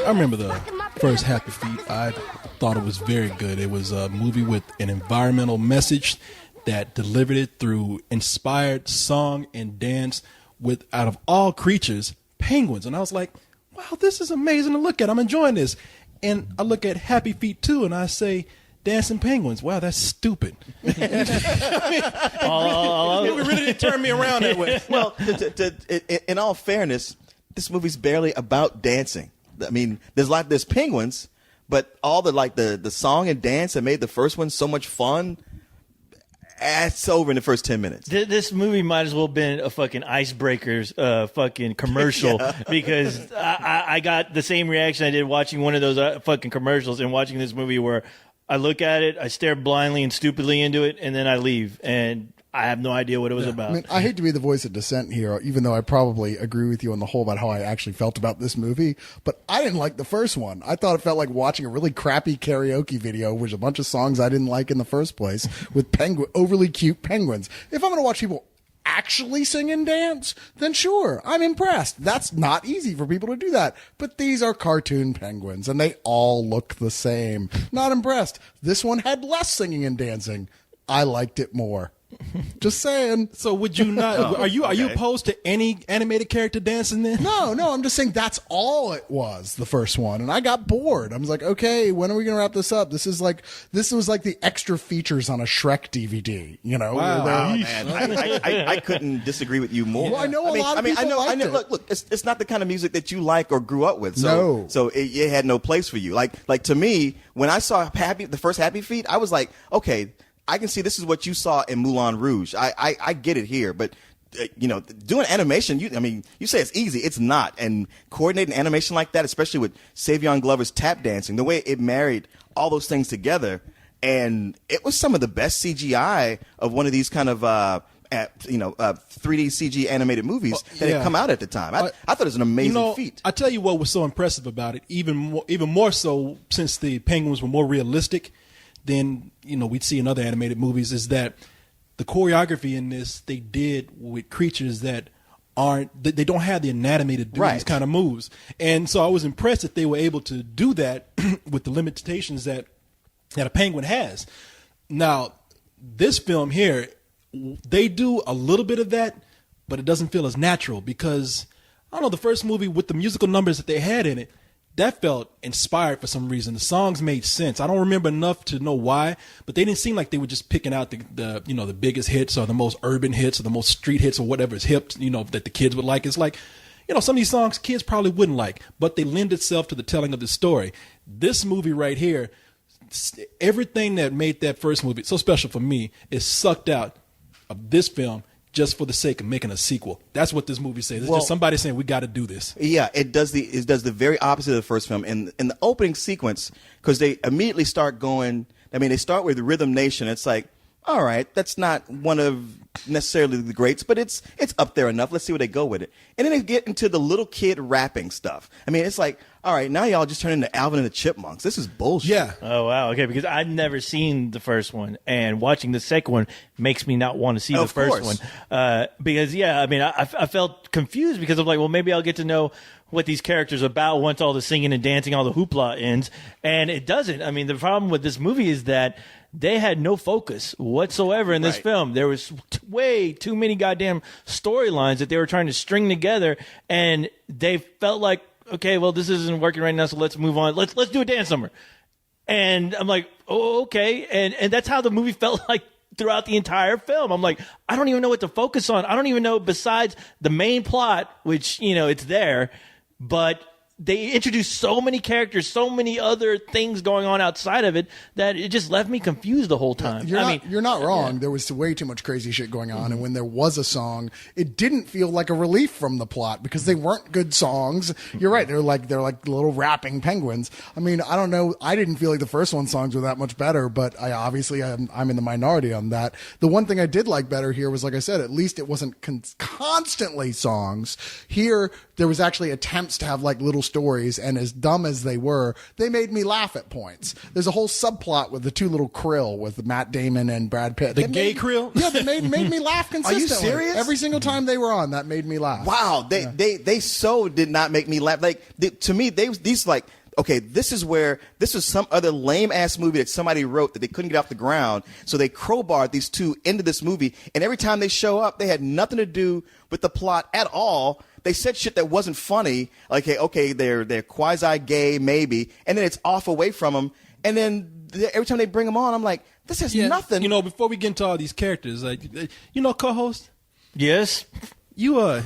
I remember the first Happy Feet. I thought it was very good. It was a movie with an environmental message that delivered it through inspired song and dance with, out of all creatures, penguins. And I was like, wow, this is amazing to look at. I'm enjoying this. And I look at Happy Feet 2 and I say, dancing penguins. Wow, that's stupid. It really didn't turn me around that way. Well, in all fairness, this movie's barely about dancing. I mean, there's penguins, but all the song and dance that made the first one so much fun, it's over in the first 10 minutes. This movie might as well have been a fucking Icebreakers fucking commercial because I got the same reaction I did watching one of those fucking commercials and watching this movie where I look at it, I stare blindly and stupidly into it, and then I leave. And I have no idea what it was about. I mean, I hate to be the voice of dissent here, even though I probably agree with you on the whole about how I actually felt about this movie. But I didn't like the first one. I thought it felt like watching a really crappy karaoke video with a bunch of songs I didn't like in the first place with overly cute penguins. If I'm going to watch people actually sing and dance, then sure, I'm impressed. That's not easy for people to do that. But these are cartoon penguins, and they all look the same. Not impressed. This one had less singing and dancing. I liked it more. Just saying. So would you not? Are you opposed to any animated character dancing then? No. I'm just saying that's all it was. The first one, and I got bored. I was like, okay, when are we gonna wrap this up? This was like the extra features on a Shrek DVD. You know? Wow, man. I couldn't disagree with you more. Well, I know a lot of people liked it. Look, it's not the kind of music that you like or grew up with. So it had no place for you. Like to me, when I saw the first Happy Feet, I was like, okay, I can see this is what you saw in Moulin Rouge. I get it here, but doing animation, you say it's easy. It's not. And coordinating animation like that, especially with Savion Glover's tap dancing, the way it married all those things together, and it was some of the best CGI of one of these kind of 3D CG animated movies that had come out at the time. I thought it was an amazing feat. I tell you what was so impressive about it, even more so since the penguins were more realistic than we'd see in other animated movies, is that the choreography in this they did with creatures that they don't have the anatomy to do these kind of moves. And so I was impressed that they were able to do that with the limitations that a penguin has. Now, this film here, they do a little bit of that, but it doesn't feel as natural because, I don't know, the first movie with the musical numbers that they had in it, that felt inspired for some reason. The songs made sense. I don't remember enough to know why, but they didn't seem like they were just picking out the biggest hits or the most urban hits or the most street hits or whatever is hip, that the kids would like. It's like, some of these songs kids probably wouldn't like, but they lend itself to the telling of the story. This movie right here, everything that made that first movie so special for me is sucked out of this film just for the sake of making a sequel. That's what this movie says. It's just somebody saying we got to do this. Yeah, it does the very opposite of the first film. In the opening sequence, because they immediately start going. They start with Rhythm Nation. It's like, all right, that's not one of necessarily the greats, but it's up there enough. Let's see where they go with it. And then they get into the little kid rapping stuff. It's like, all right, now y'all just turn into Alvin and the Chipmunks. This is bullshit. Yeah. Oh, wow. Okay, because I've never seen the first one, and watching the second one makes me not want to see the first one. Because, I felt confused because I'm like, well, maybe I'll get to know what these characters are about once all the singing and dancing, all the hoopla ends. And it doesn't. The problem with this movie is that they had no focus whatsoever in this film. There was way too many goddamn storylines that they were trying to string together, and they felt like, okay, well, this isn't working right now, so let's move on. Let's do a dance number. And I'm like, oh, okay. And that's how the movie felt like throughout the entire film. I'm like, I don't even know what to focus on. I don't even know, besides the main plot, which, it's there, but they introduced so many characters, so many other things going on outside of it that it just left me confused the whole time. You're not wrong. Yeah. There was way too much crazy shit going on. And when there was a song, it didn't feel like a relief from the plot because they weren't good songs. You're right. They're like little rapping penguins. I don't know. I didn't feel like the first one's songs were that much better, but I'm in the minority on that. The one thing I did like better here was, like I said, at least it wasn't constantly songs. Here, there was actually attempts to have like little stories, and as dumb as they were, they made me laugh at points. There's a whole subplot with the two little krill with Matt Damon and Brad Pitt. The gay krill? Yeah, they made me laugh consistently. serious? Every single time they were on, that made me laugh. Wow, they so did not make me laugh. Like to me, these like, okay, this is some other lame ass movie that somebody wrote that they couldn't get off the ground, so they crowbarred these two into this movie. And every time they show up, they had nothing to do with the plot at all. They said shit that wasn't funny, like, hey, okay, they're quasi gay maybe, and then it's off away from them. And then every time they bring them on, I'm like, this has nothing. You know, before we get into all these characters, you know, co-host. Yes. You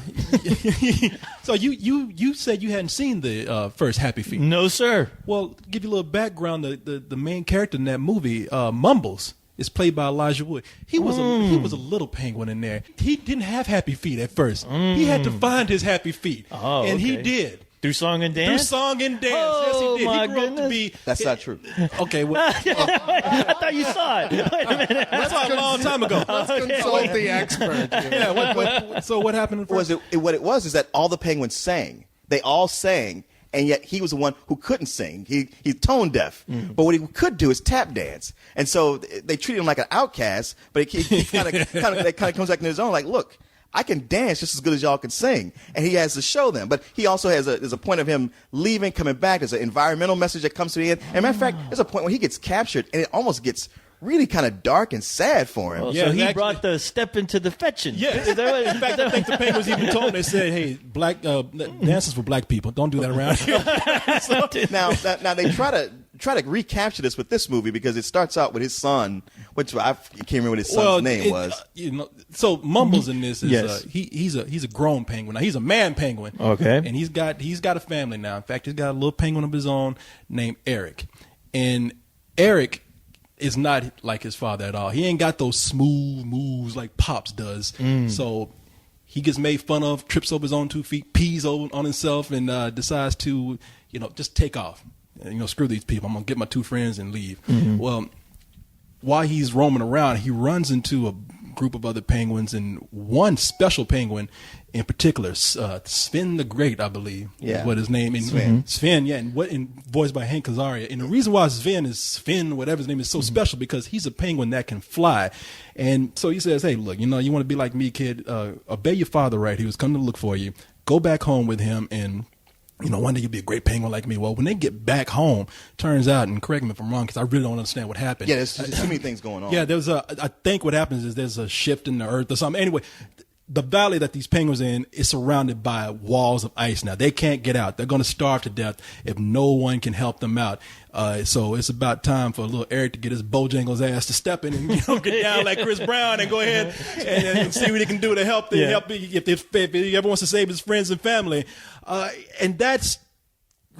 so you said you hadn't seen the first Happy Feet. No, sir. Well, give you a little background. The main character in that movie, Mumbles, is played by Elijah Wood. He was a little penguin in there. He didn't have happy feet at first. He had to find his happy feet, and he did. Through song and dance? Through song and dance. Oh, yes, he did. my He grew up to goodness. be. That's not true. Okay, well, I thought you saw it. Wait a minute. that's a long time ago. Consult the expert. Yeah. So what happened? What it was is that all the penguins sang. They all sang, and yet he was the one who couldn't sing. He's tone deaf. But what he could do is tap dance. And so they treated him like an outcast, but he kind of comes back in his own, like, look, I can dance just as good as y'all can sing. And he has to show them. But he also there's a point of him leaving, coming back. There's an environmental message that comes to the end. And matter of fact, there's a point where he gets captured, and it almost gets really kind of dark and sad for him. Oh, Yeah, so he actually- brought the step into the fetching. Yes. Is that what- In fact, I think the Penguins even told him, they said, hey, black dances for black people. Don't do that around here. Now they try to recapture this with this movie because it starts out with his son, which I can't remember what his son's name was. You know, so Mumbles in this is Yes. he's a grown penguin. Now he's a man penguin. Okay. And he's got a family now. In fact, he's got a little penguin of his own named Eric. And Eric is not like his father at all. He ain't got those smooth moves like Pops does. So he gets made fun of, trips over his own 2 feet, pees on himself, and decides to, just take off. Screw these people. I'm going to get my 2 friends and leave. Well, while he's roaming around, he runs into a group of other penguins, and one special penguin in particular, Sven the Great, I believe, is what his name is. Sven, yeah, and voiced by Hank Azaria. And the reason why Sven, whatever his name is, so special because he's a penguin that can fly. And so he says, hey, look, you want to be like me, kid, obey your father right. He was coming to look for you. Go back home with him, and one day you'll be a great penguin like me. Well, when they get back home, turns out, and correct me if I'm wrong, because I really don't understand what happened. Yeah, there's too many things going on. Yeah, I think what happens is there's a shift in the earth or something. Anyway, the valley that these penguins are in is surrounded by walls of ice now. They can't get out. They're going to starve to death if no one can help them out. So it's about time for little Eric to get his Bojangles ass to step in and get down like Chris Brown and go ahead and see what he can do to help them. Help if he ever wants to save his friends and family. And that's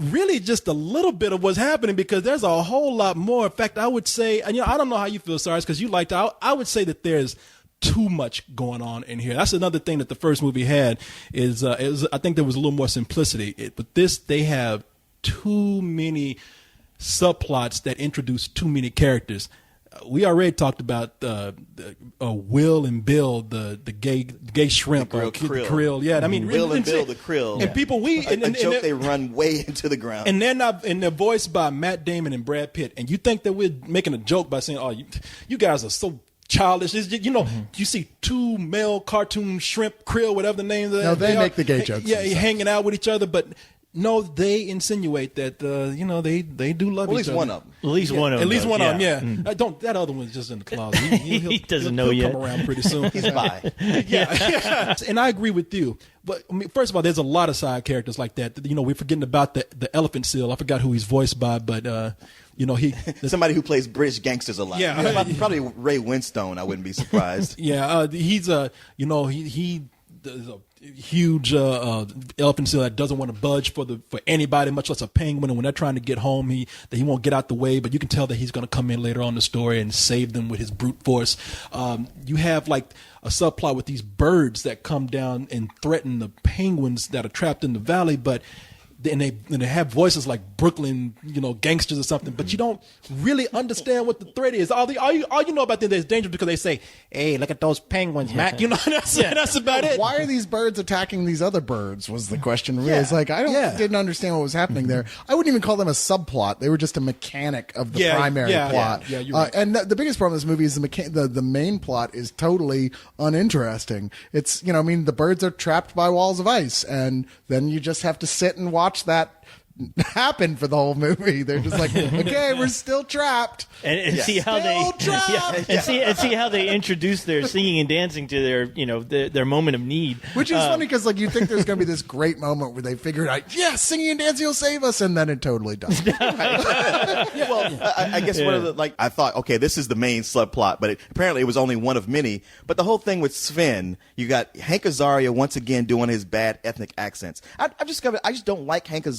really just a little bit of what's happening because there's a whole lot more. In fact, I would say, and I don't know how you feel, Cyrus, because you liked it. I would say that there's too much going on in here. That's another thing that the first movie had is I think there was a little more simplicity. But this, they have too many subplots that introduce too many characters. We already talked about Will and Bill, the gay shrimp, The or krill. krill. Yeah, I mean, Will and Bill, the the krill. and people a joke they run way into the ground. and they're voiced by Matt Damon and Brad Pitt. And you think that we're making a joke by saying, "Oh, you guys are so childish." You see 2 male cartoon shrimp, krill, whatever the names are. No, they make the gay jokes Yeah, themselves. hanging out with each other, but no, they insinuate that they do love Well, each at least other. one of them. At least one of them. At least does, one of them, yeah. That other one's just in the closet. He doesn't know he'll yet. come around pretty soon. He's bi. Yeah. And I agree with you. But I mean, first of all, there's a lot of side characters like that. We're forgetting about the elephant seal. I forgot who he's voiced by, but he Somebody who plays British gangsters a lot. Yeah. Probably Ray Winstone. I wouldn't be surprised. yeah, he's he there's a huge elephant seal that doesn't want to budge for anybody, much less a penguin. And when they're trying to get home, he won't get out the way. But you can tell that he's going to come in later on in the story and save them with his brute force. You have like a subplot with these birds that come down and threaten the penguins that are trapped in the valley, but and they have voices like Brooklyn, gangsters or something, but you don't really understand what the threat is. All you know about them is dangerous because they say, "Hey, look at those penguins, Mac." That's about it. Why are these birds attacking these other birds? Was the question. Really, it's like I didn't understand what was happening there. I wouldn't even call them a subplot. They were just a mechanic of the primary plot. Yeah, you're right. And the biggest problem with this movie is the main plot is totally uninteresting. It's the birds are trapped by walls of ice, and then you just have to sit and watch that happen for the whole movie. They're just like, okay, we're still trapped, and see how see how they introduce their singing and dancing to their moment of need. Which is funny because you think there's going to be this great moment where they figure it out. Yes, singing and dancing will save us, and then it totally doesn't. Well, I guess one of the I thought, okay, this is the main subplot, but apparently it was only one of many. But the whole thing with Sven, you got Hank Azaria once again doing his bad ethnic accents. I just don't like Hank Azaria.